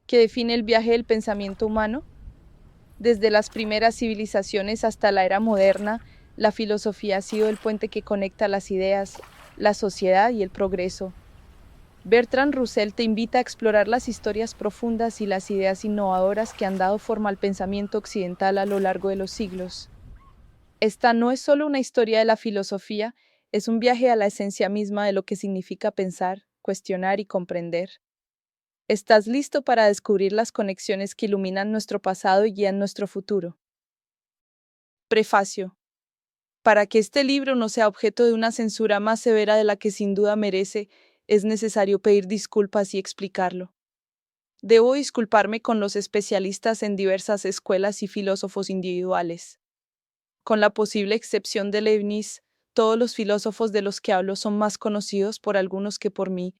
que define el viaje del pensamiento humano. Desde las primeras civilizaciones hasta la era moderna, la filosofía ha sido el puente que conecta las ideas, la sociedad y el progreso. Bertrand Russell te invita a explorar las historias profundas y las ideas innovadoras que han dado forma al pensamiento occidental a lo largo de los siglos. Esta no es solo una historia de la filosofía, es un viaje a la esencia misma de lo que significa pensar, cuestionar y comprender. ¿Estás listo para descubrir las conexiones que iluminan nuestro pasado y guían nuestro futuro? Prefacio. Para que este libro no sea objeto de una censura más severa de la que sin duda merece, es necesario pedir disculpas y explicarlo. Debo disculparme con los especialistas en diversas escuelas y filósofos individuales. Con la posible excepción de Leibniz, todos los filósofos de los que hablo son más conocidos por algunos que por mí.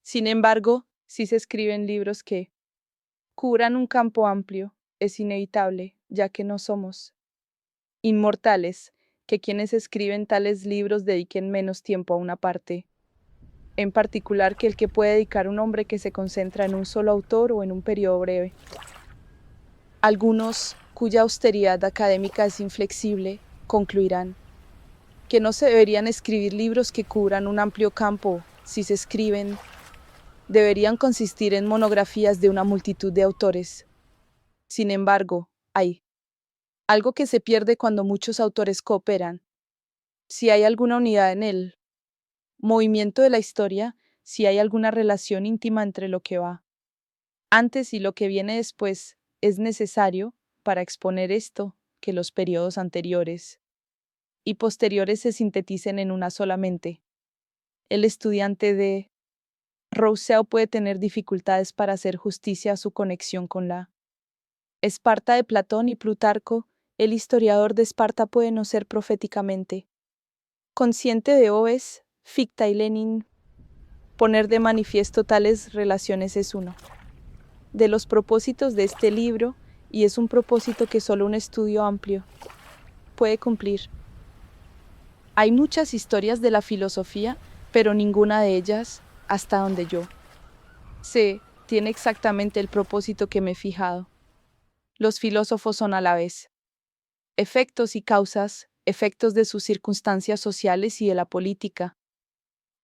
Sin embargo, si se escriben libros que cubran un campo amplio, es inevitable, ya que no somos inmortales, que quienes escriben tales libros dediquen menos tiempo a una parte, en particular que el que puede dedicar un hombre que se concentra en un solo autor o en un periodo breve. Algunos, cuya austeridad académica es inflexible, concluirán que no se deberían escribir libros que cubran un amplio campo. Si se escriben, deberían consistir en monografías de una multitud de autores. Sin embargo, hay algo que se pierde cuando muchos autores cooperan. Si hay alguna unidad en el movimiento de la historia, si hay alguna relación íntima entre lo que va antes y lo que viene después, es necesario, para exponer esto, que los periodos anteriores y posteriores se sinteticen en una sola mente. El estudiante de Rousseau puede tener dificultades para hacer justicia a su conexión con la Esparta de Platón y Plutarco. El historiador de Esparta puede no ser proféticamente consciente de Hobbes, Fichte y Lenin. Poner de manifiesto tales relaciones es uno de los propósitos de este libro, y es un propósito que solo un estudio amplio puede cumplir. Hay muchas historias de la filosofía, pero ninguna de ellas, hasta donde yo sé, tiene exactamente el propósito que me he fijado. Los filósofos son a la vez efectos y causas, efectos de sus circunstancias sociales y de la política,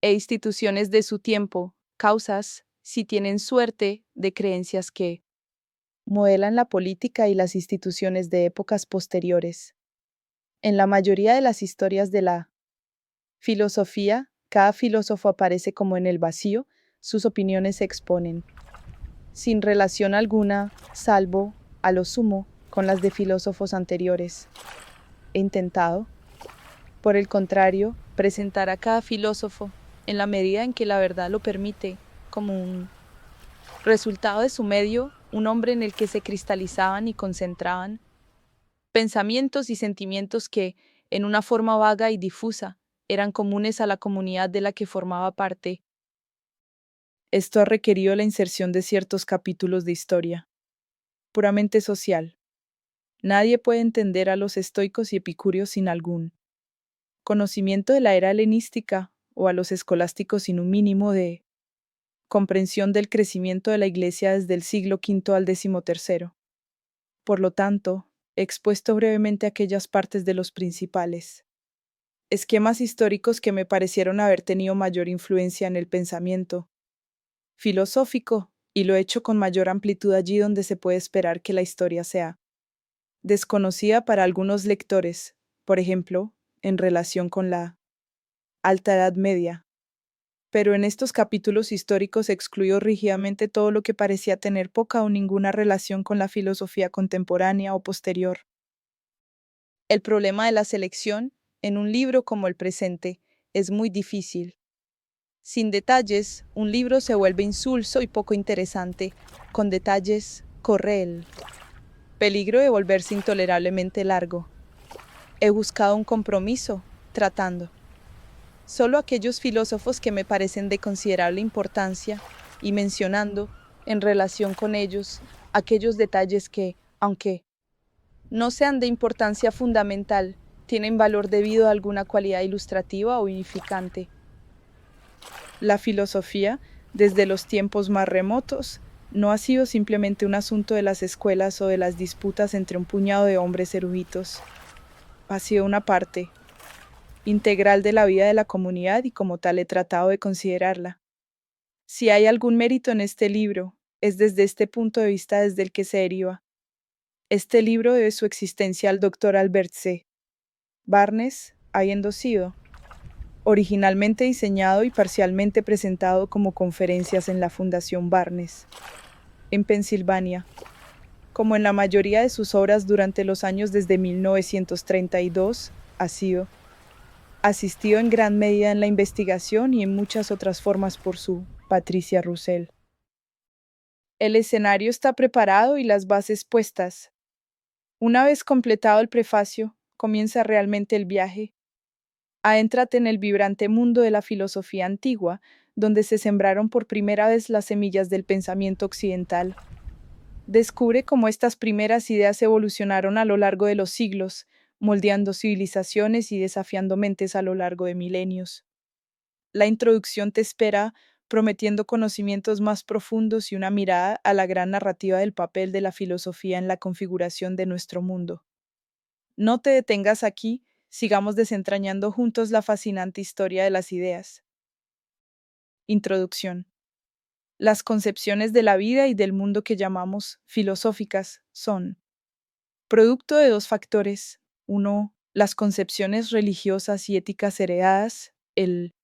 e instituciones de su tiempo, causas, si tienen suerte, de creencias que modelan la política y las instituciones de épocas posteriores. En la mayoría de las historias de la filosofía, cada filósofo aparece como en el vacío, sus opiniones se exponen, sin relación alguna, salvo, a lo sumo, con las de filósofos anteriores. He intentado, por el contrario, presentar a cada filósofo, en la medida en que la verdad lo permite, como un resultado de su medio, un hombre en el que se cristalizaban y concentraban pensamientos y sentimientos que, en una forma vaga y difusa, eran comunes a la comunidad de la que formaba parte. Esto ha requerido la inserción de ciertos capítulos de historia, puramente social. Nadie puede entender a los estoicos y epicúreos sin algún conocimiento de la era helenística, o a los escolásticos sin un mínimo de comprensión del crecimiento de la Iglesia desde el siglo V al XIII. Por lo tanto, he expuesto brevemente aquellas partes de los principales esquemas históricos que me parecieron haber tenido mayor influencia en el pensamiento filosófico, y lo he hecho con mayor amplitud allí donde se puede esperar que la historia sea desconocida para algunos lectores, por ejemplo, en relación con la Alta Edad Media. Pero en estos capítulos históricos excluyo rígidamente todo lo que parecía tener poca o ninguna relación con la filosofía contemporánea o posterior. El problema de la selección, en un libro como el presente, es muy difícil. Sin detalles, un libro se vuelve insulso y poco interesante. Con detalles, corre el peligro de volverse intolerablemente largo. He buscado un compromiso, tratando solo aquellos filósofos que me parecen de considerable importancia, y mencionando, en relación con ellos, aquellos detalles que, aunque no sean de importancia fundamental, tienen valor debido a alguna cualidad ilustrativa o unificante. La filosofía, desde los tiempos más remotos, no ha sido simplemente un asunto de las escuelas o de las disputas entre un puñado de hombres eruditos. Ha sido una parte integral de la vida de la comunidad y como tal he tratado de considerarla. Si hay algún mérito en este libro, es desde este punto de vista desde el que se deriva. Este libro debe su existencia al doctor Albert C. Barnes, habiendo sido originalmente diseñado y parcialmente presentado como conferencias en la Fundación Barnes, en Pensilvania, como en la mayoría de sus obras durante los años desde 1932, ha sido asistido en gran medida en la investigación y en muchas otras formas por su Patricia Russell. El escenario está preparado y las bases puestas. Una vez completado el prefacio, comienza realmente el viaje. Adéntrate en el vibrante mundo de la filosofía antigua, donde se sembraron por primera vez las semillas del pensamiento occidental. Descubre cómo estas primeras ideas evolucionaron a lo largo de los siglos, moldeando civilizaciones y desafiando mentes a lo largo de milenios. La introducción te espera, prometiendo conocimientos más profundos y una mirada a la gran narrativa del papel de la filosofía en la configuración de nuestro mundo. No te detengas aquí, sigamos desentrañando juntos la fascinante historia de las ideas. Introducción. Las concepciones de la vida y del mundo que llamamos filosóficas son producto de dos factores. Uno, las concepciones religiosas y éticas heredadas. El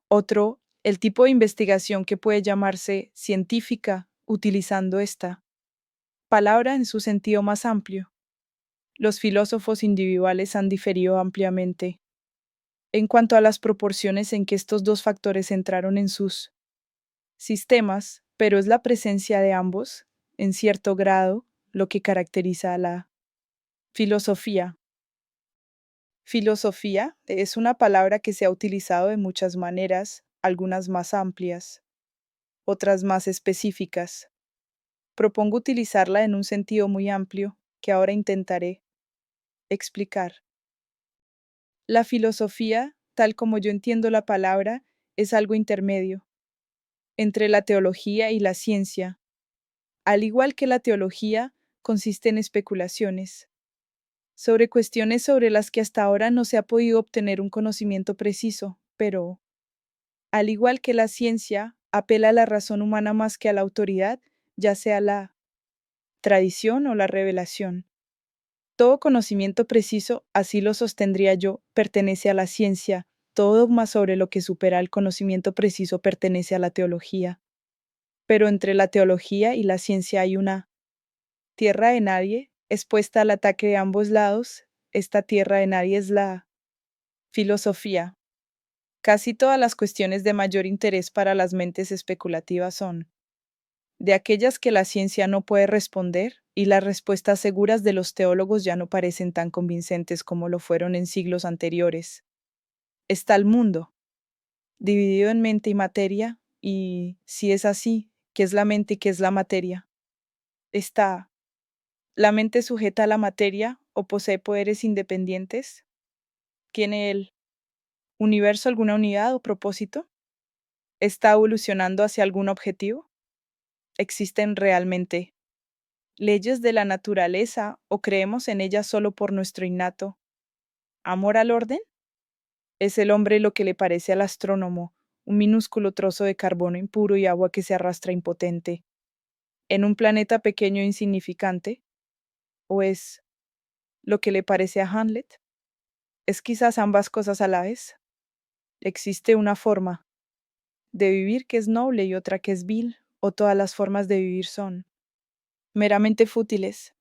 otro, el tipo de investigación que puede llamarse científica, utilizando esta palabra en su sentido más amplio. Los filósofos individuales han diferido ampliamente en cuanto a las proporciones en que estos dos factores entraron en sus sistemas, pero es la presencia de ambos, en cierto grado, lo que caracteriza a la filosofía. Filosofía es una palabra que se ha utilizado de muchas maneras, algunas más amplias, otras más específicas. Propongo utilizarla en un sentido muy amplio, que ahora intentaré explicar. La filosofía, tal como yo entiendo la palabra, es algo intermedio entre la teología y la ciencia. Al igual que la teología, consiste en especulaciones sobre cuestiones sobre las que hasta ahora no se ha podido obtener un conocimiento preciso, pero, al igual que la ciencia, apela a la razón humana más que a la autoridad, ya sea la tradición o la revelación. Todo conocimiento preciso, así lo sostendría yo, pertenece a la ciencia. Todo dogma sobre lo que supera el conocimiento preciso pertenece a la teología. Pero entre la teología y la ciencia hay una tierra de nadie, expuesta al ataque de ambos lados. Esta tierra de nadie es la filosofía. Casi todas las cuestiones de mayor interés para las mentes especulativas son de aquellas que la ciencia no puede responder, y las respuestas seguras de los teólogos ya no parecen tan convincentes como lo fueron en siglos anteriores. Está el mundo, dividido en mente y materia, y, si es así, ¿qué es la mente y qué es la materia? ¿Está la mente sujeta a la materia o posee poderes independientes? ¿Tiene el universo alguna unidad o propósito? ¿Está evolucionando hacia algún objetivo? ¿Existen realmente leyes de la naturaleza o creemos en ellas solo por nuestro innato amor al orden? ¿Es el hombre lo que le parece al astrónomo, un minúsculo trozo de carbono impuro y agua que se arrastra impotente en un planeta pequeño e insignificante? ¿O es lo que le parece a Hamlet? ¿Es quizás ambas cosas a la vez? ¿Existe una forma de vivir que es noble y otra que es vil, o todas las formas de vivir son meramente fútiles?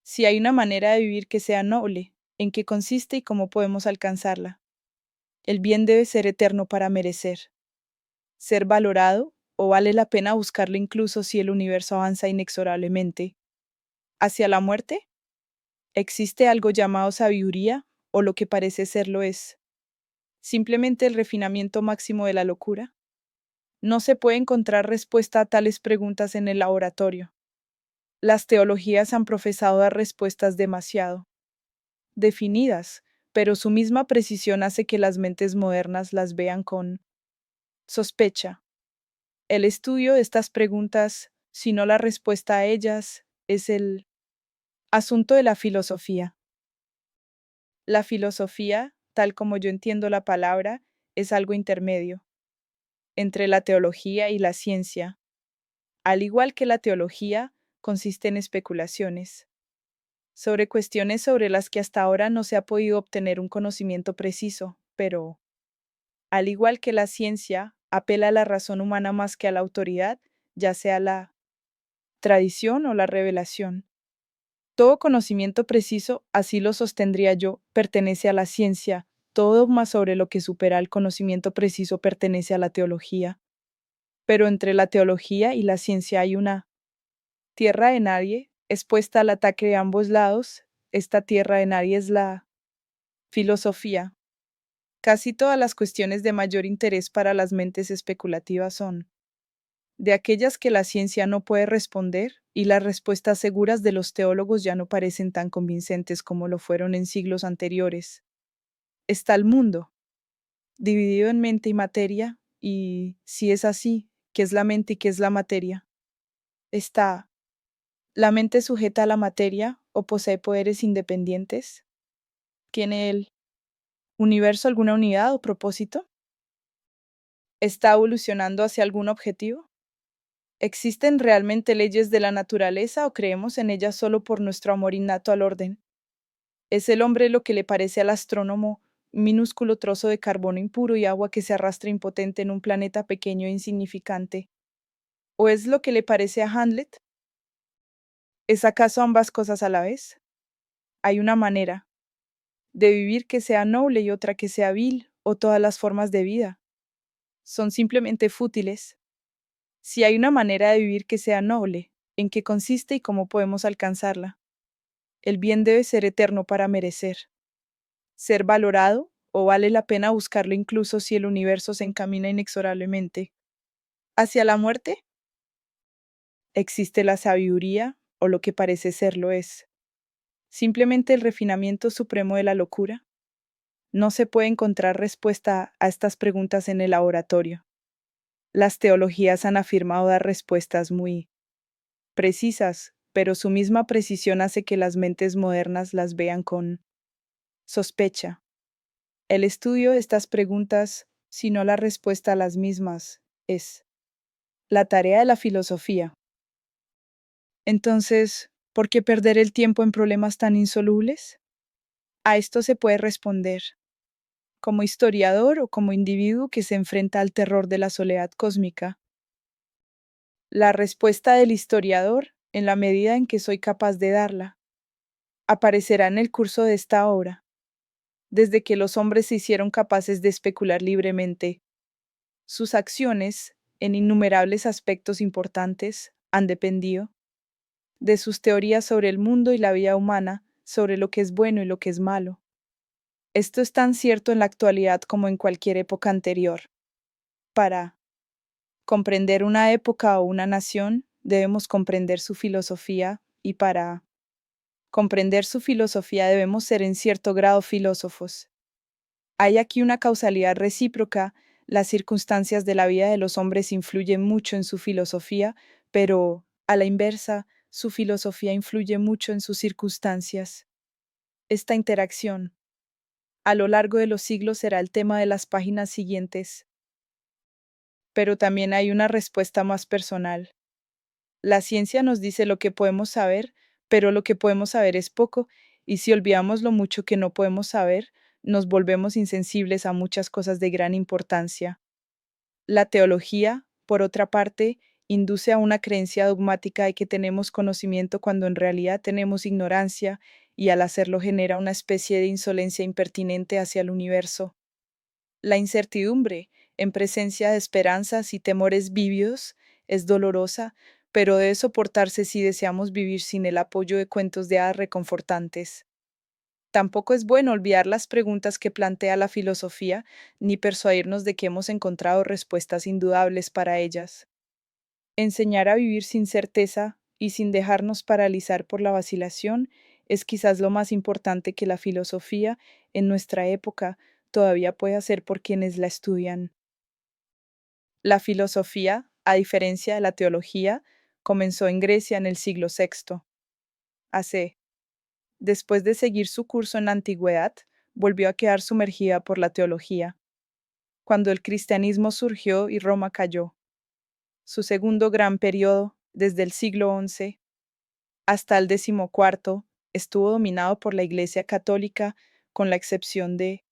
Si hay una manera de vivir que sea noble, ¿en qué consiste y cómo podemos alcanzarla? El bien debe ser eterno para merecer ser valorado, o vale la pena buscarlo incluso si el universo avanza inexorablemente hacia la muerte. ¿Existe algo llamado sabiduría, o lo que parece serlo es simplemente el refinamiento máximo de la locura? No se puede encontrar respuesta a tales preguntas en el laboratorio. Las teologías han profesado dar respuestas demasiado definidas, pero su misma precisión hace que las mentes modernas las vean con sospecha. El estudio de estas preguntas, si no la respuesta a ellas, es el asunto de la filosofía. La filosofía, tal como yo entiendo la palabra, es algo intermedio entre la teología y la ciencia. Al igual que la teología, consiste en especulaciones sobre cuestiones sobre las que hasta ahora no se ha podido obtener un conocimiento preciso, pero, al igual que la ciencia, apela a la razón humana más que a la autoridad, ya sea la tradición o la revelación. Todo conocimiento preciso, así lo sostendría yo, pertenece a la ciencia. Todo dogma sobre lo que supera el conocimiento preciso pertenece a la teología. Pero entre la teología y la ciencia hay una tierra de nadie, expuesta al ataque de ambos lados. Esta tierra de nadie es la filosofía. Casi todas las cuestiones de mayor interés para las mentes especulativas son de aquellas que la ciencia no puede responder, y las respuestas seguras de los teólogos ya no parecen tan convincentes como lo fueron en siglos anteriores. Está el mundo, dividido en mente y materia, y si es así, ¿qué es la mente y qué es la materia? ¿Está la mente sujeta a la materia o posee poderes independientes? ¿Tiene el universo alguna unidad o propósito? ¿Está evolucionando hacia algún objetivo? ¿Existen realmente leyes de la naturaleza o creemos en ellas solo por nuestro amor innato al orden? ¿Es el hombre lo que le parece al astrónomo, un minúsculo trozo de carbono impuro y agua que se arrastra impotente en un planeta pequeño e insignificante? ¿O es lo que le parece a Hamlet? ¿Es acaso ambas cosas a la vez? Hay una manera de vivir que sea noble y otra que sea vil, o todas las formas de vida son simplemente fútiles. Si hay una manera de vivir que sea noble, ¿en qué consiste y cómo podemos alcanzarla? El bien debe ser eterno para merecer ser valorado, o vale la pena buscarlo incluso si el universo se encamina inexorablemente hacia la muerte. ¿Existe la sabiduría, o lo que parece serlo es simplemente el refinamiento supremo de la locura? No se puede encontrar respuesta a estas preguntas en el laboratorio. Las teologías han afirmado dar respuestas muy precisas, pero su misma precisión hace que las mentes modernas las vean con sospecha. El estudio de estas preguntas, si no la respuesta a las mismas, es la tarea de la filosofía. Entonces, ¿por qué perder el tiempo en problemas tan insolubles? A esto se puede responder como historiador o como individuo que se enfrenta al terror de la soledad cósmica. La respuesta del historiador, en la medida en que soy capaz de darla, aparecerá en el curso de esta obra. Desde que los hombres se hicieron capaces de especular libremente, sus acciones, en innumerables aspectos importantes, han dependido de sus teorías sobre el mundo y la vida humana, sobre lo que es bueno y lo que es malo. Esto es tan cierto en la actualidad como en cualquier época anterior. Para comprender una época o una nación, debemos comprender su filosofía, y para comprender su filosofía debemos ser en cierto grado filósofos. Hay aquí una causalidad recíproca. Las circunstancias de la vida de los hombres influyen mucho en su filosofía, pero, a la inversa, su filosofía influye mucho en sus circunstancias. Esta interacción, a lo largo de los siglos, será el tema de las páginas siguientes. Pero también hay una respuesta más personal. La ciencia nos dice lo que podemos saber, pero lo que podemos saber es poco, y si olvidamos lo mucho que no podemos saber, nos volvemos insensibles a muchas cosas de gran importancia. La teología, por otra parte, induce a una creencia dogmática de que tenemos conocimiento cuando en realidad tenemos ignorancia, y al hacerlo genera una especie de insolencia impertinente hacia el universo. La incertidumbre, en presencia de esperanzas y temores vívidos, es dolorosa, pero debe soportarse si deseamos vivir sin el apoyo de cuentos de hadas reconfortantes. Tampoco es bueno olvidar las preguntas que plantea la filosofía, ni persuadirnos de que hemos encontrado respuestas indudables para ellas. Enseñar a vivir sin certeza y sin dejarnos paralizar por la vacilación es quizás lo más importante que la filosofía, en nuestra época, todavía puede hacer por quienes la estudian. La filosofía, a diferencia de la teología, comenzó en Grecia en el siglo VI. AC. Después de seguir su curso en la antigüedad, volvió a quedar sumergida por la teología. Cuando el cristianismo surgió y Roma cayó. Su segundo gran periodo, desde el siglo XI hasta el XIV, estuvo dominado por la Iglesia católica, con la excepción de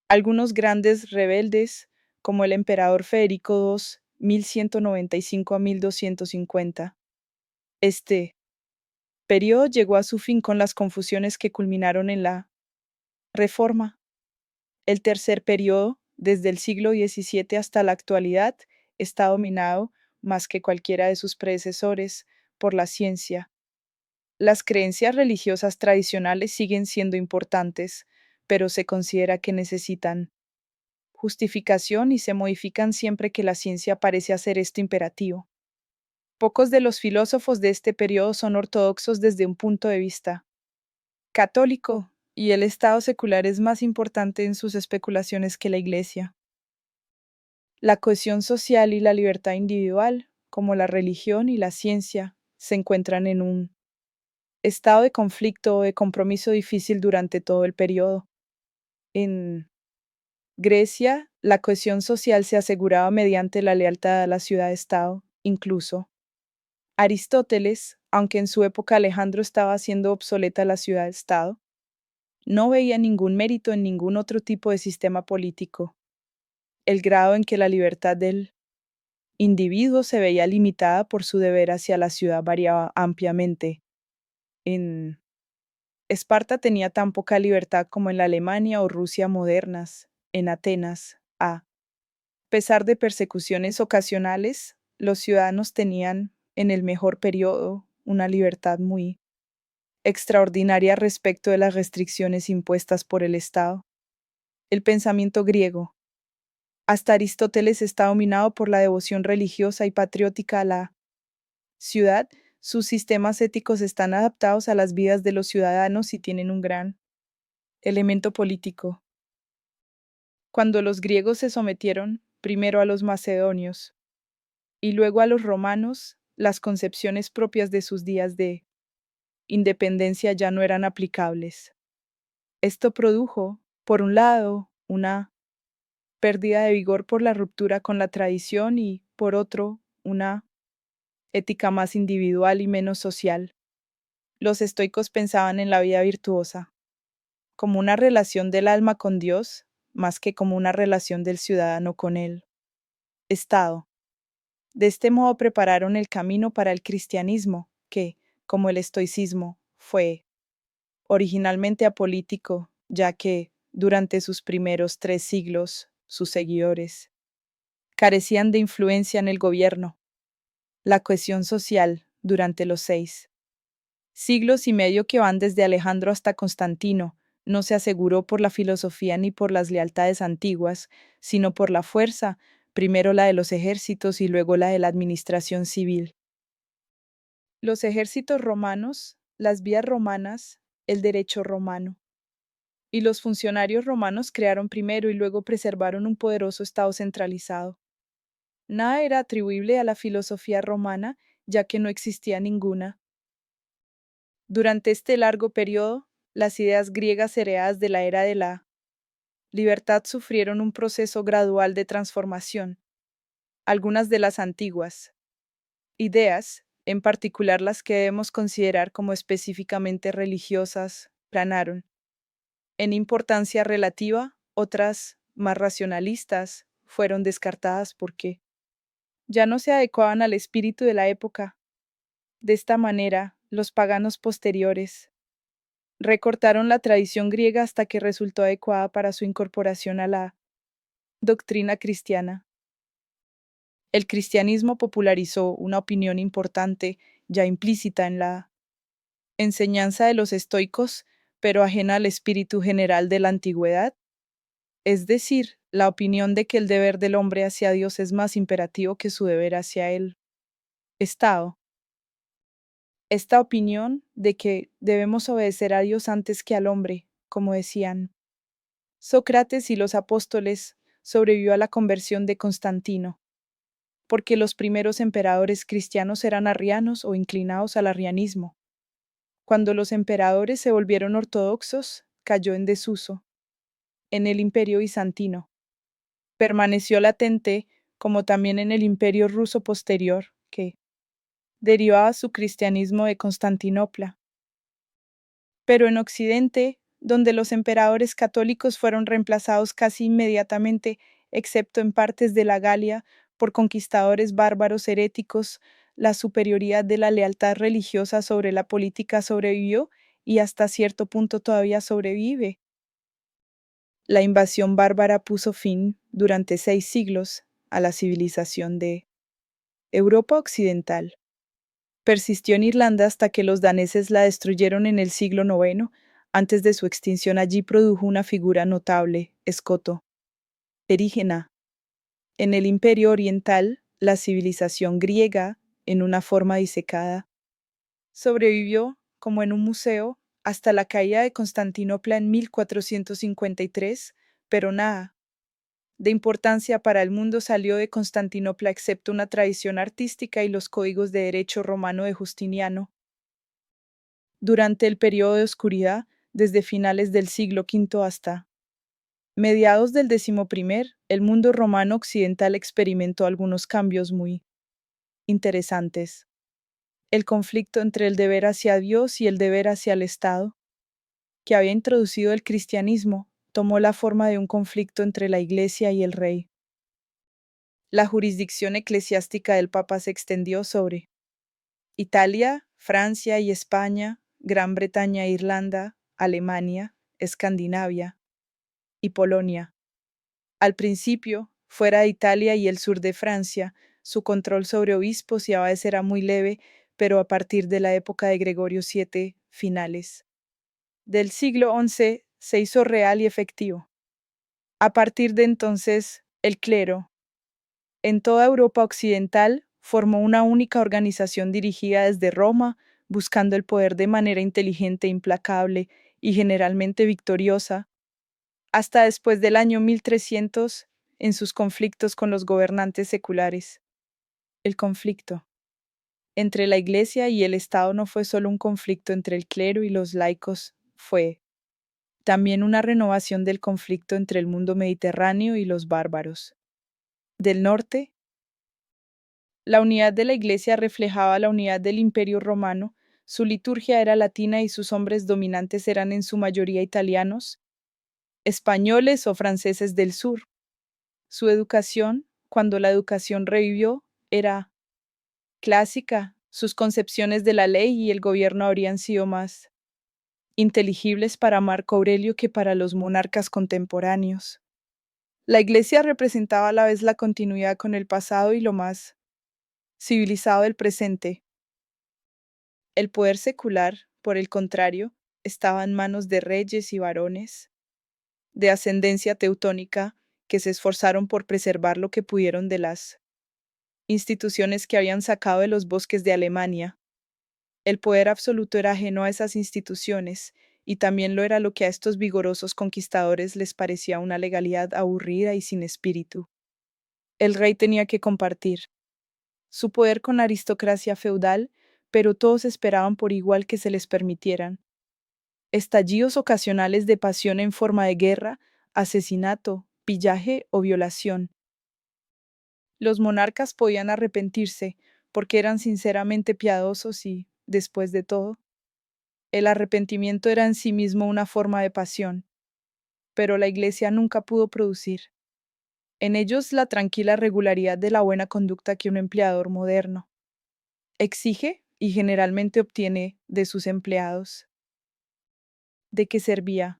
algunos grandes rebeldes, como el emperador Federico II, 1195 a 1250. Este periodo llegó a su fin con las confusiones que culminaron en la Reforma. El tercer periodo, desde el siglo XVII hasta la actualidad, está dominado, más que cualquiera de sus predecesores, por la ciencia. Las creencias religiosas tradicionales siguen siendo importantes, pero se considera que necesitan justificación y se modifican siempre que la ciencia parece hacer esto imperativo. Pocos de los filósofos de este periodo son ortodoxos desde un punto de vista católico, y el Estado secular es más importante en sus especulaciones que la Iglesia. La cohesión social y la libertad individual, como la religión y la ciencia, se encuentran en un estado de conflicto o de compromiso difícil durante todo el periodo. En Grecia, la cohesión social se aseguraba mediante la lealtad a la ciudad-estado, incluso Aristóteles, aunque en su época Alejandro estaba haciendo obsoleta la ciudad-estado, no veía ningún mérito en ningún otro tipo de sistema político. El grado en que la libertad del individuo se veía limitada por su deber hacia la ciudad variaba ampliamente. En Esparta tenía tan poca libertad como en la Alemania o Rusia modernas. En Atenas, a pesar de persecuciones ocasionales, los ciudadanos tenían, en el mejor periodo, una libertad muy extraordinaria respecto de las restricciones impuestas por el Estado. El pensamiento griego. Hasta Aristóteles está dominado por la devoción religiosa y patriótica a la ciudad. Sus sistemas éticos están adaptados a las vidas de los ciudadanos y tienen un gran elemento político. Cuando los griegos se sometieron primero a los macedonios y luego a los romanos, las concepciones propias de sus días de independencia ya no eran aplicables. Esto produjo, por un lado, una pérdida de vigor por la ruptura con la tradición y, por otro, una ética más individual y menos social. Los estoicos pensaban en la vida virtuosa como una relación del alma con Dios, más que como una relación del ciudadano con el Estado. De este modo prepararon el camino para el cristianismo, que, como el estoicismo, fue originalmente apolítico, ya que, durante sus primeros 3 siglos, sus seguidores carecían de influencia en el gobierno. La cohesión social, durante los 6 siglos y medio que van desde Alejandro hasta Constantino, no se aseguró por la filosofía ni por las lealtades antiguas, sino por la fuerza, primero la de los ejércitos y luego la de la administración civil. Los ejércitos romanos, las vías romanas, el derecho romano. Y los funcionarios romanos crearon primero y luego preservaron un poderoso Estado centralizado. Nada era atribuible a la filosofía romana, ya que no existía ninguna. Durante este largo periodo, las ideas griegas heredadas de la era de la libertad sufrieron un proceso gradual de transformación. Algunas de las antiguas ideas, en particular las que debemos considerar como específicamente religiosas, planaron. En importancia relativa, otras, más racionalistas, fueron descartadas porque ya no se adecuaban al espíritu de la época. De esta manera, los paganos posteriores recortaron la tradición griega hasta que resultó adecuada para su incorporación a la doctrina cristiana. El cristianismo popularizó una opinión importante, ya implícita en la enseñanza de los estoicos, pero ajena al espíritu general de la antigüedad, es decir, la opinión de que el deber del hombre hacia Dios es más imperativo que su deber hacia el Estado. Esta opinión de que debemos obedecer a Dios antes que al hombre, como decían Sócrates y los apóstoles, sobrevivió a la conversión de Constantino. porque los primeros emperadores cristianos eran arrianos o inclinados al arrianismo. Cuando los emperadores se volvieron ortodoxos, cayó en desuso. En el Imperio bizantino permaneció latente, como también en el Imperio ruso posterior, que derivaba su cristianismo de Constantinopla. Pero en Occidente, donde los emperadores católicos fueron reemplazados casi inmediatamente, excepto en partes de la Galia, por conquistadores bárbaros heréticos, la superioridad de la lealtad religiosa sobre la política sobrevivió y hasta cierto punto todavía sobrevive. La invasión bárbara puso fin, durante 6 siglos, a la civilización de Europa Occidental. Persistió en Irlanda hasta que los daneses la destruyeron en el siglo IX. Antes de su extinción allí produjo una figura notable, escoto, erígena. En el Imperio Oriental, la civilización griega, en una forma disecada, sobrevivió, como en un museo, hasta la caída de Constantinopla en 1453, pero nada de importancia para el mundo salió de Constantinopla excepto una tradición artística y los códigos de derecho romano de Justiniano. Durante el periodo de oscuridad, desde finales del siglo V hasta mediados del XI, el mundo romano occidental experimentó algunos cambios muy interesantes. El conflicto entre el deber hacia Dios y el deber hacia el Estado, que había introducido el cristianismo, tomó la forma de un conflicto entre la Iglesia y el rey. La jurisdicción eclesiástica del Papa se extendió sobre Italia, Francia y España, Gran Bretaña e Irlanda, Alemania, Escandinavia y Polonia. Al principio, fuera de Italia y el sur de Francia, su control sobre obispos y abades era muy leve, pero a partir de la época de Gregorio VII, finales del siglo XI, se hizo real y efectivo. A partir de entonces, el clero, en toda Europa occidental, formó una única organización dirigida desde Roma, buscando el poder de manera inteligente, implacable y generalmente victoriosa, hasta después del año 1300, en sus conflictos con los gobernantes seculares. El conflicto entre la Iglesia y el Estado no fue solo un conflicto entre el clero y los laicos, fue también una renovación del conflicto entre el mundo mediterráneo y los bárbaros. Del norte, la unidad de la Iglesia reflejaba la unidad del Imperio Romano, su liturgia era latina y sus hombres dominantes eran en su mayoría italianos, españoles o franceses del sur. Su educación, cuando la educación revivió, era clásica. Sus concepciones de la ley y el gobierno habrían sido más inteligibles para Marco Aurelio que para los monarcas contemporáneos. La Iglesia representaba a la vez la continuidad con el pasado y lo más civilizado del presente. El poder secular, por el contrario, estaba en manos de reyes y varones de ascendencia teutónica que se esforzaron por preservar lo que pudieron de las instituciones que habían sacado de los bosques de Alemania. El poder absoluto era ajeno a esas instituciones, y también lo era lo que a estos vigorosos conquistadores les parecía una legalidad aburrida y sin espíritu. El rey tenía que compartir su poder con la aristocracia feudal, pero todos esperaban por igual que se les permitieran estallidos ocasionales de pasión en forma de guerra, asesinato, pillaje o violación. Los monarcas podían arrepentirse porque eran sinceramente piadosos y, después de todo, el arrepentimiento era en sí mismo una forma de pasión, pero la Iglesia nunca pudo producir en ellos la tranquila regularidad de la buena conducta que un empleador moderno exige y generalmente obtiene de sus empleados. ¿De qué servía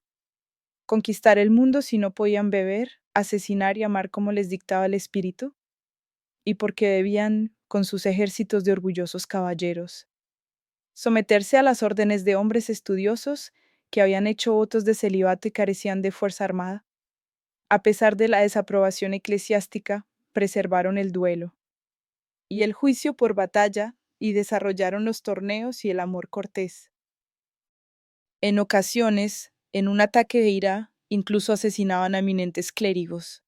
conquistar el mundo si no podían beber, asesinar y amar como les dictaba el espíritu? Y porque debían, con sus ejércitos de orgullosos caballeros, someterse a las órdenes de hombres estudiosos que habían hecho votos de celibato y carecían de fuerza armada. A pesar de la desaprobación eclesiástica, preservaron el duelo y el juicio por batalla y desarrollaron los torneos y el amor cortés. En ocasiones, en un ataque de ira, incluso asesinaban a eminentes clérigos.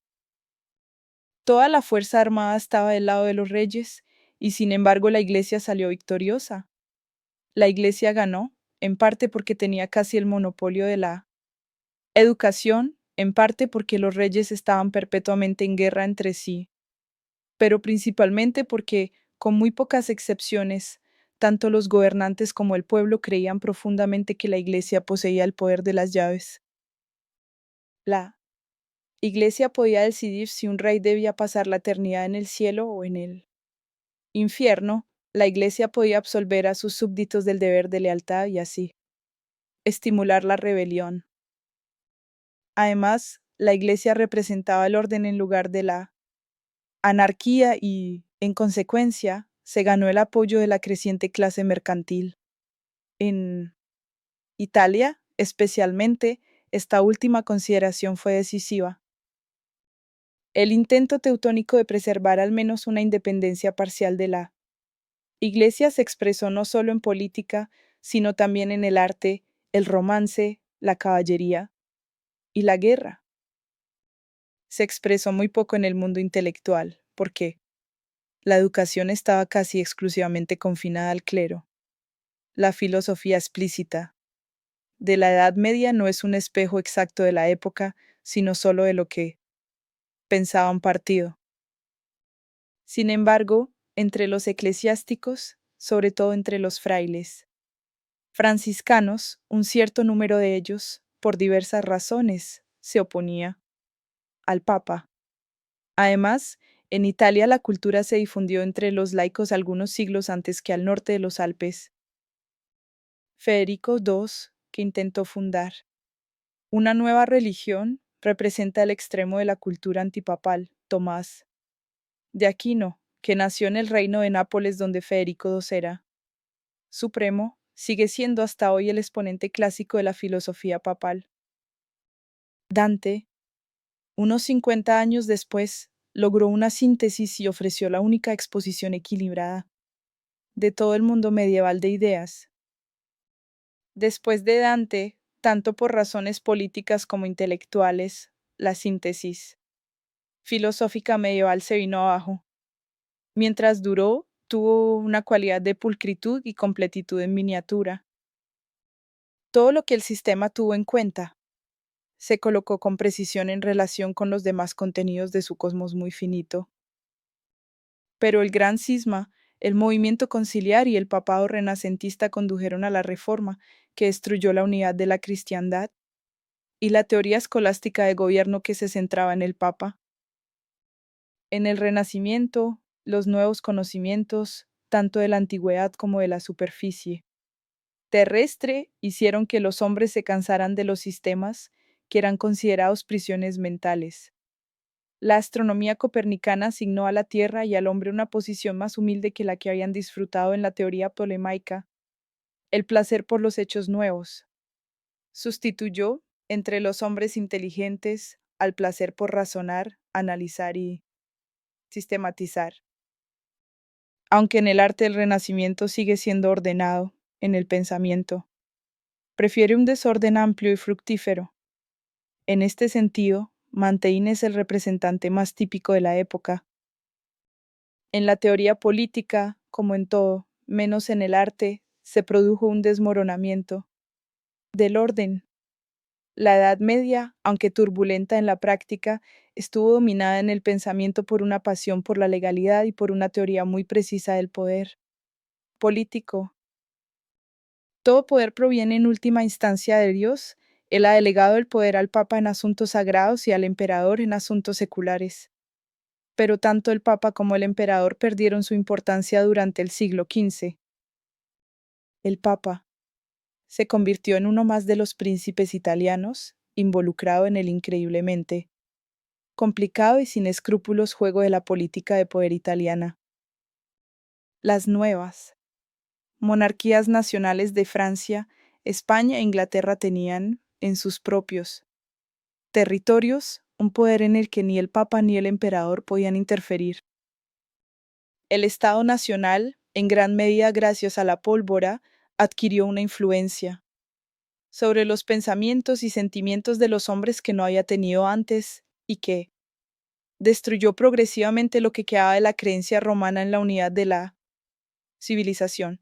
Toda la fuerza armada estaba del lado de los reyes, y sin embargo la iglesia salió victoriosa. La iglesia ganó, en parte porque tenía casi el monopolio de la educación, en parte porque los reyes estaban perpetuamente en guerra entre sí, pero principalmente porque, con muy pocas excepciones, tanto los gobernantes como el pueblo creían profundamente que la iglesia poseía el poder de las llaves. La iglesia podía decidir si un rey debía pasar la eternidad en el cielo o en el infierno. La iglesia podía absolver a sus súbditos del deber de lealtad y así estimular la rebelión. Además, la iglesia representaba el orden en lugar de la anarquía y, en consecuencia, se ganó el apoyo de la creciente clase mercantil. En Italia, especialmente, esta última consideración fue decisiva. El intento teutónico de preservar al menos una independencia parcial de la Iglesia se expresó no solo en política, sino también en el arte, el romance, la caballería y la guerra. Se expresó muy poco en el mundo intelectual, porque la educación estaba casi exclusivamente confinada al clero. La filosofía explícita de la Edad Media no es un espejo exacto de la época, sino solo de lo que pensaba un partido. Sin embargo, entre los eclesiásticos, sobre todo entre los frailes franciscanos, un cierto número de ellos, por diversas razones, se oponía al Papa. Además, en Italia la cultura se difundió entre los laicos algunos siglos antes que al norte de los Alpes. Federico II, que intentó fundar una nueva religión, representa el extremo de la cultura antipapal. Tomás de Aquino, que nació en el reino de Nápoles donde Federico II era supremo, sigue siendo hasta hoy el exponente clásico de la filosofía papal. Dante, unos 50 años después, logró una síntesis y ofreció la única exposición equilibrada de todo el mundo medieval de ideas. Después de Dante, tanto por razones políticas como intelectuales, la síntesis filosófica medieval se vino abajo. Mientras duró, tuvo una cualidad de pulcritud y completitud en miniatura. Todo lo que el sistema tuvo en cuenta se colocó con precisión en relación con los demás contenidos de su cosmos muy finito. Pero el gran cisma, el movimiento conciliar y el papado renacentista condujeron a la reforma, que destruyó la unidad de la cristiandad, y la teoría escolástica de gobierno que se centraba en el Papa. En el Renacimiento, los nuevos conocimientos, tanto de la antigüedad como de la superficie terrestre, hicieron que los hombres se cansaran de los sistemas que eran considerados prisiones mentales. La astronomía copernicana asignó a la Tierra y al hombre una posición más humilde que la que habían disfrutado en la teoría ptolemaica, el placer por los hechos nuevos. Sustituyó, entre los hombres inteligentes, al placer por razonar, analizar y sistematizar. Aunque en el arte del Renacimiento sigue siendo ordenado, en el pensamiento, prefiere un desorden amplio y fructífero. En este sentido, Mantein es el representante más típico de la época. En la teoría política, como en todo, menos en el arte, se produjo un desmoronamiento del orden. La Edad Media, aunque turbulenta en la práctica, estuvo dominada en el pensamiento por una pasión por la legalidad y por una teoría muy precisa del poder político. Todo poder proviene en última instancia de Dios. Él ha delegado el poder al Papa en asuntos sagrados y al emperador en asuntos seculares. Pero tanto el Papa como el emperador perdieron su importancia durante el siglo XV. El Papa se convirtió en uno más de los príncipes italianos, involucrado en el increíblemente complicado y sin escrúpulos juego de la política de poder italiana. Las nuevas monarquías nacionales de Francia, España e Inglaterra tenían, en sus propios territorios, un poder en el que ni el Papa ni el emperador podían interferir. El Estado Nacional, en gran medida gracias a la pólvora, adquirió una influencia sobre los pensamientos y sentimientos de los hombres que no había tenido antes y que, destruyó progresivamente lo que quedaba de la creencia romana en la unidad de la civilización.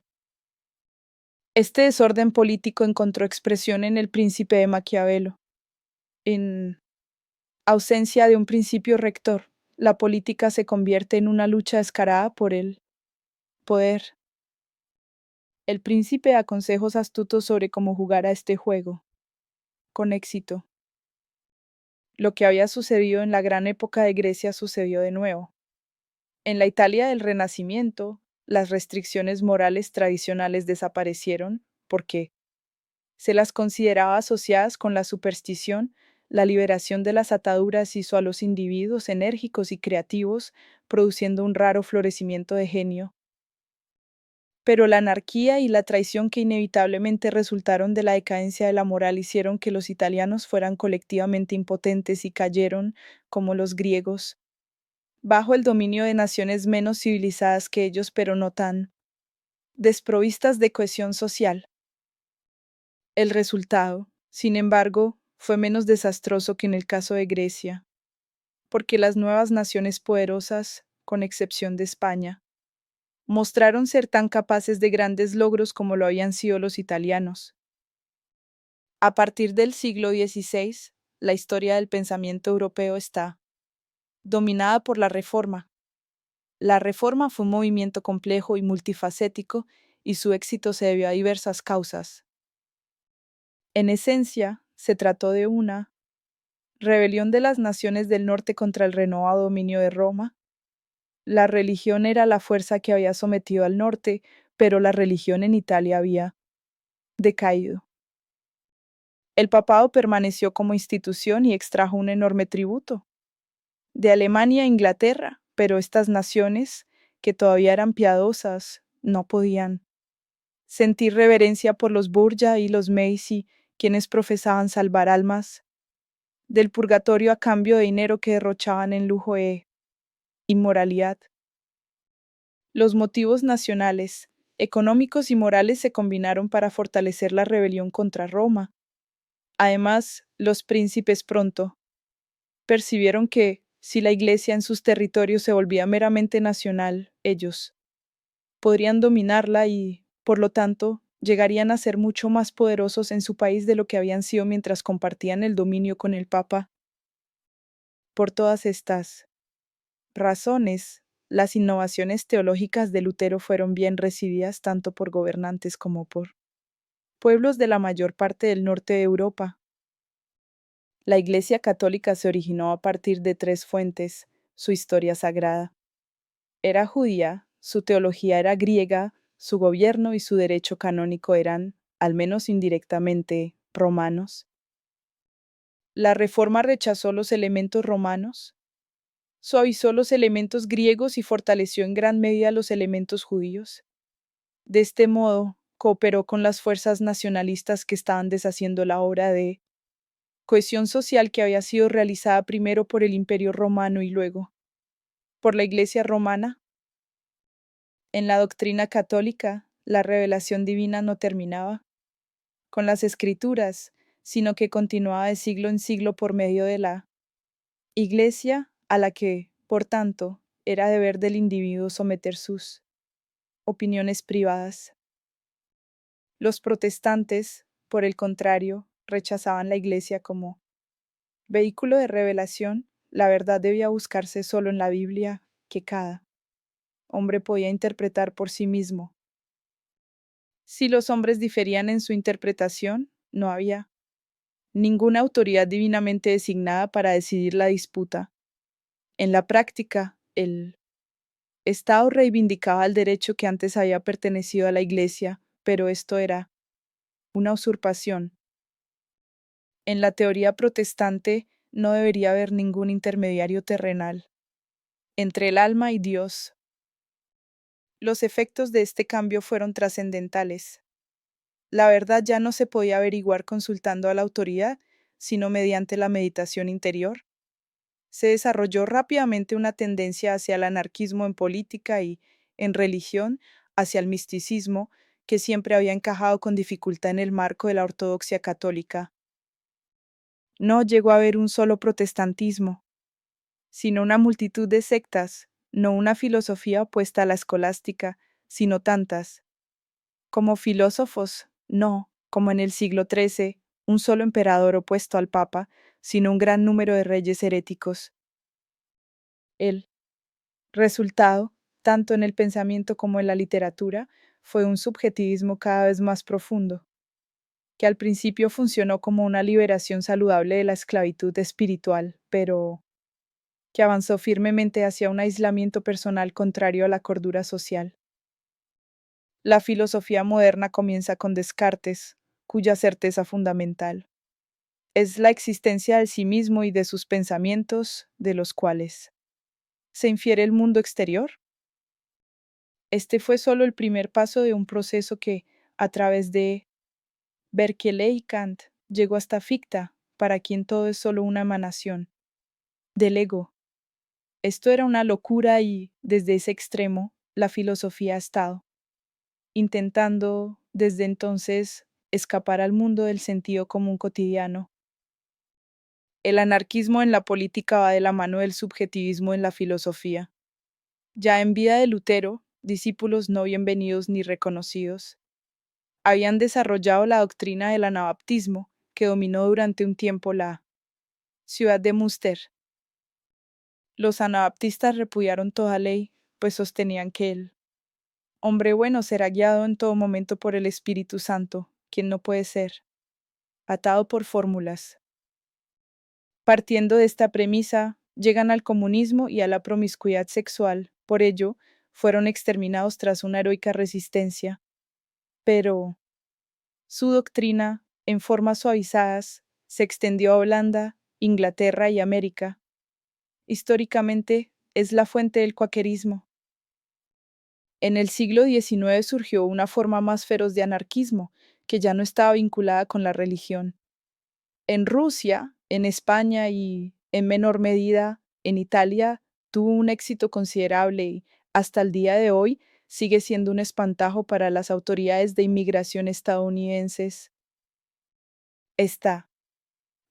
Este desorden político encontró expresión en el Príncipe de Maquiavelo. En ausencia de un principio rector, la política se convierte en una lucha descarada por el poder. El príncipe da consejos astutos sobre cómo jugar a este juego, con éxito. Lo que había sucedido en la gran época de Grecia sucedió de nuevo. En la Italia del Renacimiento, las restricciones morales tradicionales desaparecieron porque se las consideraba asociadas con la superstición. La liberación de las ataduras hizo a los individuos enérgicos y creativos, produciendo un raro florecimiento de genio. Pero la anarquía y la traición que inevitablemente resultaron de la decadencia de la moral hicieron que los italianos fueran colectivamente impotentes y cayeron, como los griegos, bajo el dominio de naciones menos civilizadas que ellos, pero no tan desprovistas de cohesión social. El resultado, sin embargo, fue menos desastroso que en el caso de Grecia, porque las nuevas naciones poderosas, con excepción de España, mostraron ser tan capaces de grandes logros como lo habían sido los italianos. A partir del siglo XVI, la historia del pensamiento europeo está dominada por la Reforma. La Reforma fue un movimiento complejo y multifacético, y su éxito se debió a diversas causas. En esencia, se trató de una rebelión de las naciones del norte contra el renovado dominio de Roma. La religión era la fuerza que había sometido al norte, pero la religión en Italia había decaído. El papado permaneció como institución y extrajo un enorme tributo de Alemania e Inglaterra, pero estas naciones, que todavía eran piadosas, no podían sentir reverencia por los Borgia y los Medici, quienes profesaban salvar almas del purgatorio a cambio de dinero que derrochaban en lujo e inmoralidad. Los motivos nacionales, económicos y morales se combinaron para fortalecer la rebelión contra Roma. Además, los príncipes pronto percibieron que, si la Iglesia en sus territorios se volvía meramente nacional, ellos podrían dominarla y, por lo tanto, llegarían a ser mucho más poderosos en su país de lo que habían sido mientras compartían el dominio con el Papa. Por todas estas razones, las innovaciones teológicas de Lutero fueron bien recibidas tanto por gobernantes como por pueblos de la mayor parte del norte de Europa. La Iglesia Católica se originó a partir de tres fuentes: su historia sagrada era judía, su teología era griega, su gobierno y su derecho canónico eran, al menos indirectamente, romanos. La Reforma rechazó los elementos romanos, suavizó los elementos griegos y fortaleció en gran medida los elementos judíos. De este modo, cooperó con las fuerzas nacionalistas que estaban deshaciendo la obra de cohesión social que había sido realizada primero por el Imperio Romano y luego por la Iglesia Romana. En la doctrina católica, la revelación divina no terminaba con las Escrituras, sino que continuaba de siglo en siglo por medio de la Iglesia, a la que, por tanto, era deber del individuo someter sus opiniones privadas. Los protestantes, por el contrario, rechazaban la Iglesia como vehículo de revelación. La verdad debía buscarse solo en la Biblia, que cada hombre podía interpretar por sí mismo. Si los hombres diferían en su interpretación, no había ninguna autoridad divinamente designada para decidir la disputa. En la práctica, el Estado reivindicaba el derecho que antes había pertenecido a la Iglesia, pero esto era una usurpación. En la teoría protestante, no debería haber ningún intermediario terrenal entre el alma y Dios. Los efectos de este cambio fueron trascendentales. La verdad ya no se podía averiguar consultando a la autoridad, sino mediante la meditación interior. Se desarrolló rápidamente una tendencia hacia el anarquismo en política y, en religión, hacia el misticismo, que siempre había encajado con dificultad en el marco de la ortodoxia católica. No llegó a haber un solo protestantismo. sino una multitud de sectas, no una filosofía opuesta a la escolástica, sino tantas. Como filósofos, no, como en el siglo XIII, un solo emperador opuesto al Papa, sino un gran número de reyes heréticos. El resultado, tanto en el pensamiento como en la literatura, fue un subjetivismo cada vez más profundo, que al principio funcionó como una liberación saludable de la esclavitud espiritual, pero que avanzó firmemente hacia un aislamiento personal contrario a la cordura social. La filosofía moderna comienza con Descartes, cuya certeza fundamental es la existencia del sí mismo y de sus pensamientos, de los cuales se infiere el mundo exterior. Este fue solo el primer paso de un proceso que, a través de Berkeley y Kant, llegó hasta Fichte, para quien todo es solo una emanación del ego. Esto era una locura y, desde ese extremo, la filosofía ha estado intentando, desde entonces, escapar al mundo del sentido común cotidiano. El anarquismo en la política va de la mano del subjetivismo en la filosofía. Ya en vida de Lutero, discípulos no bienvenidos ni reconocidos habían desarrollado la doctrina del anabaptismo, que dominó durante un tiempo la ciudad de Münster. Los anabaptistas repudiaron toda ley, pues sostenían que el hombre bueno será guiado en todo momento por el Espíritu Santo, quien no puede ser atado por fórmulas. Partiendo de esta premisa, llegan al comunismo y a la promiscuidad sexual, por ello, fueron exterminados tras una heroica resistencia. Pero su doctrina, en formas suavizadas, se extendió a Holanda, Inglaterra y América. Históricamente, es la fuente del cuaquerismo. En el siglo XIX surgió una forma más feroz de anarquismo, que ya no estaba vinculada con la religión. En Rusia, en España y, en menor medida, en Italia, tuvo un éxito considerable y, hasta el día de hoy, sigue siendo un espantajo para las autoridades de inmigración estadounidenses. Esta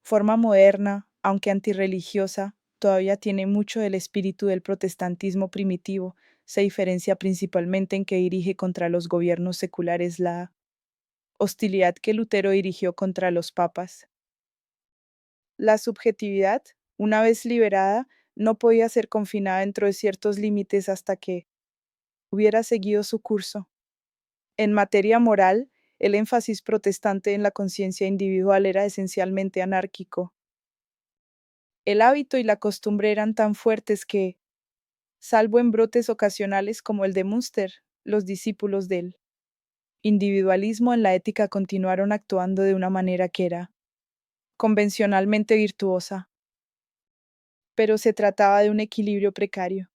forma moderna, aunque antirreligiosa, todavía tiene mucho del espíritu del protestantismo primitivo. Se diferencia principalmente en que dirige contra los gobiernos seculares la hostilidad que Lutero dirigió contra los papas. La subjetividad, una vez liberada, no podía ser confinada dentro de ciertos límites hasta que hubiera seguido su curso. En materia moral, el énfasis protestante en la conciencia individual era esencialmente anárquico. El hábito y la costumbre eran tan fuertes que, salvo en brotes ocasionales como el de Münster, los discípulos del individualismo en la ética continuaron actuando de una manera que era convencionalmente virtuosa. Pero se trataba de un equilibrio precario.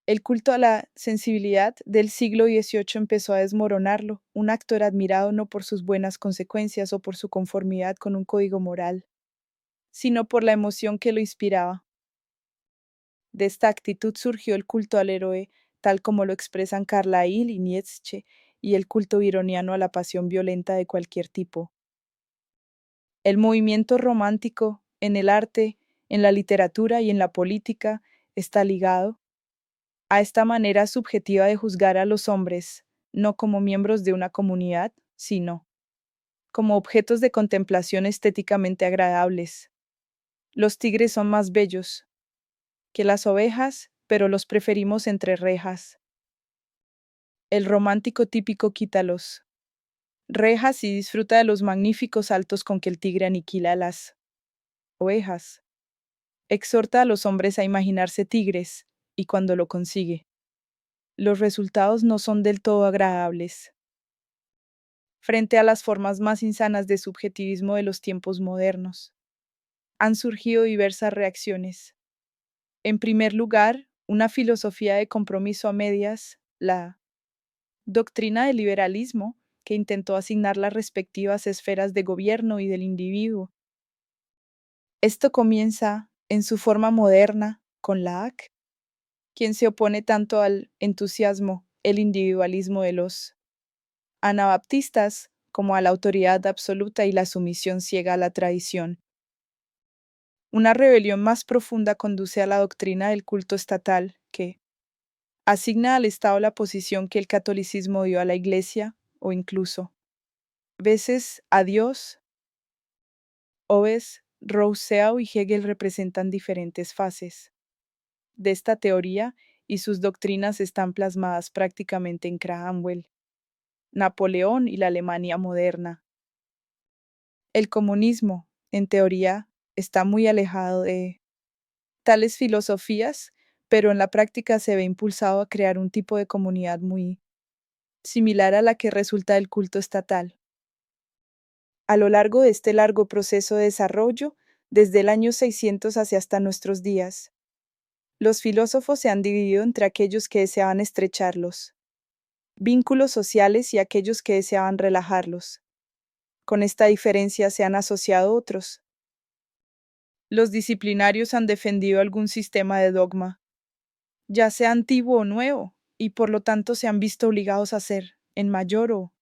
El culto a la sensibilidad del siglo XVIII empezó a desmoronarlo. Un acto era admirado no por sus buenas consecuencias o por su conformidad con un código moral, sino por la emoción que lo inspiraba. De esta actitud surgió el culto al héroe, tal como lo expresan Carlyle y Nietzsche, y el culto byroniano a la pasión violenta de cualquier tipo. El movimiento romántico, en el arte, en la literatura y en la política, está ligado a esta manera subjetiva de juzgar a los hombres, no como miembros de una comunidad, sino como objetos de contemplación estéticamente agradables. Los tigres son más bellos que las ovejas, pero los preferimos entre rejas. El romántico típico quita los rejas y disfruta de los magníficos saltos con que el tigre aniquila a las ovejas. Exhorta a los hombres a imaginarse tigres, y cuando lo consigue, los resultados no son del todo agradables. Frente a las formas más insanas de subjetivismo de los tiempos modernos, han surgido diversas reacciones. En primer lugar, una filosofía de compromiso a medias, la doctrina del liberalismo, que intentó asignar las respectivas esferas de gobierno y del individuo. Esto comienza, en su forma moderna, con Locke, quien se opone tanto al entusiasmo, el individualismo de los anabaptistas, como a la autoridad absoluta y la sumisión ciega a la tradición. Una rebelión más profunda conduce a la doctrina del culto estatal, que asigna al Estado la posición que el catolicismo dio a la Iglesia, o incluso, veces a Dios. Hobbes, Rousseau y Hegel representan diferentes fases de esta teoría y sus doctrinas están plasmadas prácticamente en Cromwell, Napoleón y la Alemania moderna. El comunismo, en teoría, está muy alejado de tales filosofías, pero en la práctica se ve impulsado a crear un tipo de comunidad muy similar a la que resulta del culto estatal. A lo largo de este largo proceso de desarrollo, desde el año 600 hacia hasta nuestros días, los filósofos se han dividido entre aquellos que deseaban estrechar los vínculos sociales y aquellos que deseaban relajarlos. Con esta diferencia se han asociado otros. Los disciplinarios han defendido algún sistema de dogma, ya sea antiguo o nuevo, y por lo tanto se han visto obligados a ser, en mayor o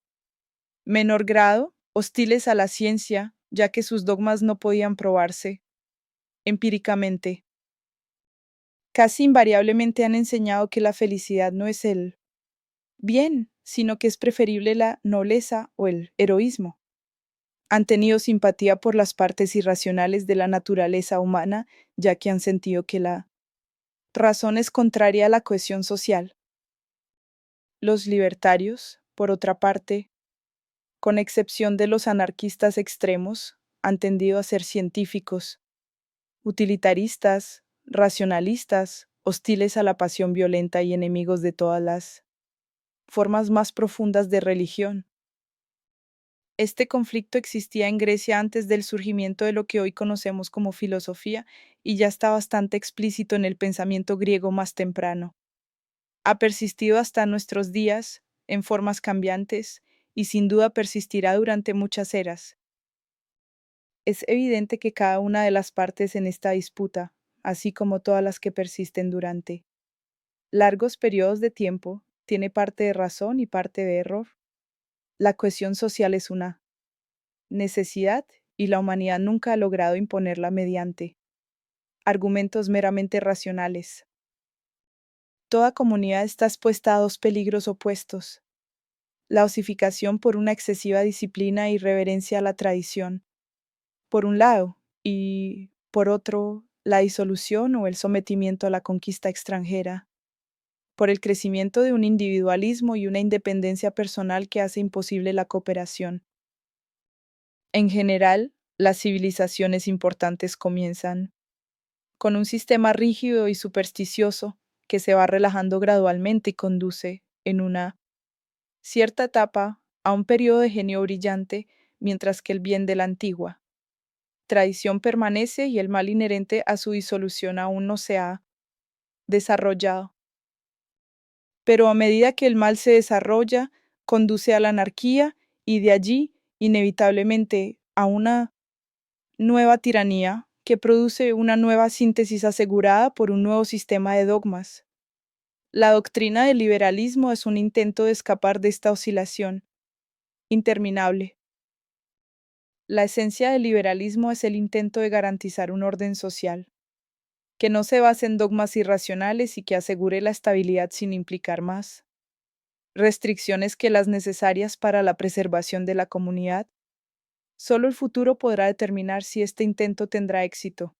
menor grado, hostiles a la ciencia, ya que sus dogmas no podían probarse empíricamente. Casi invariablemente han enseñado que la felicidad no es el bien, sino que es preferible la nobleza o el heroísmo. Han tenido simpatía por las partes irracionales de la naturaleza humana, ya que han sentido que la razón es contraria a la cohesión social. Los libertarios, por otra parte, con excepción de los anarquistas extremos, han tendido a ser científicos, utilitaristas, racionalistas, hostiles a la pasión violenta y enemigos de todas las formas más profundas de religión. Este conflicto existía en Grecia antes del surgimiento de lo que hoy conocemos como filosofía y ya está bastante explícito en el pensamiento griego más temprano. Ha persistido hasta nuestros días, en formas cambiantes, y sin duda persistirá durante muchas eras. Es evidente que cada una de las partes en esta disputa, así como todas las que persisten durante largos periodos de tiempo, tiene parte de razón y parte de error. La cohesión social es una necesidad y la humanidad nunca ha logrado imponerla mediante argumentos meramente racionales. Toda comunidad está expuesta a dos peligros opuestos: la osificación por una excesiva disciplina y reverencia a la tradición, por un lado, y, por otro, la disolución o el sometimiento a la conquista extranjera, por el crecimiento de un individualismo y una independencia personal que hace imposible la cooperación. En general, las civilizaciones importantes comienzan con un sistema rígido y supersticioso que se va relajando gradualmente y conduce, en una cierta etapa, a un periodo de genio brillante, mientras que el bien de la antigua tradición permanece y el mal inherente a su disolución aún no se ha desarrollado. Pero a medida que el mal se desarrolla, conduce a la anarquía y de allí, inevitablemente, a una nueva tiranía que produce una nueva síntesis asegurada por un nuevo sistema de dogmas. La doctrina del liberalismo es un intento de escapar de esta oscilación interminable. La esencia del liberalismo es el intento de garantizar un orden social que no se base en dogmas irracionales y que asegure la estabilidad sin implicar más restricciones que las necesarias para la preservación de la comunidad. Solo el futuro podrá determinar si este intento tendrá éxito.